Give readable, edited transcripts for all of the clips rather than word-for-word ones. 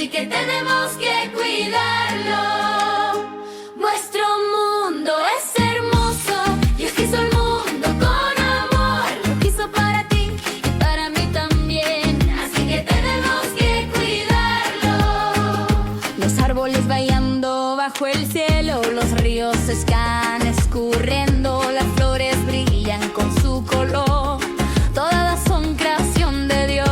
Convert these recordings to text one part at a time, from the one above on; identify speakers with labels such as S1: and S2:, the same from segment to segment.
S1: así que tenemos que cuidarlo. Nuestro mundo es hermoso, Dios hizo el mundo con amor, lo hizo para ti y para mí también, así que tenemos que cuidarlo. Los árboles bailando bajo el cielo, los ríos están escurriendo, las flores brillan con su color, todas son creación de Dios.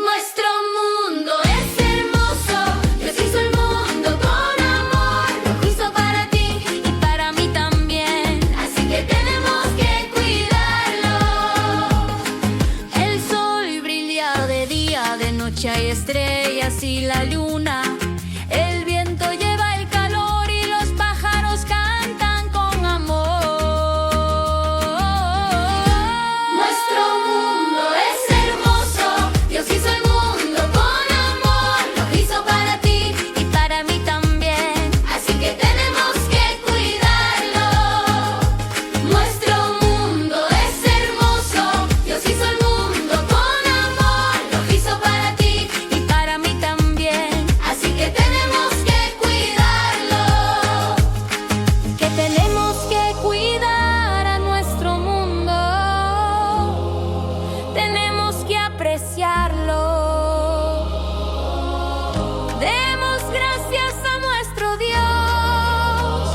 S1: Nuestro mundo es hermoso, Dios hizo el mundo con amor, lo hizo para ti y para mí también, así que tenemos que cuidarlo. El sol brilla de día, de noche hay estrellas y la luna. El viento lleva el calor y los pájaros cantan con amor. Nuestro mundo es hermoso, Dios hizo el mundo con amor, lo hizo para ti y para mí también, así que tenemos que cuidarlo. Nuestro mundo es hermoso, Dios hizo el mundo con amor, lo hizo para ti y para mí también, así que tenemos que cuidarlo. Que tenemos que cuidar a nuestro mundo, tenemos que apreciarlo. Demos gracias a nuestro Dios,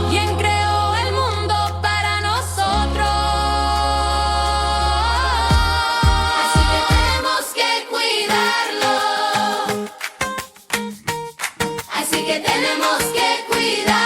S1: quien creó el mundo para nosotros. Así que tenemos que cuidarlo. Así que tenemos que cuidarlo.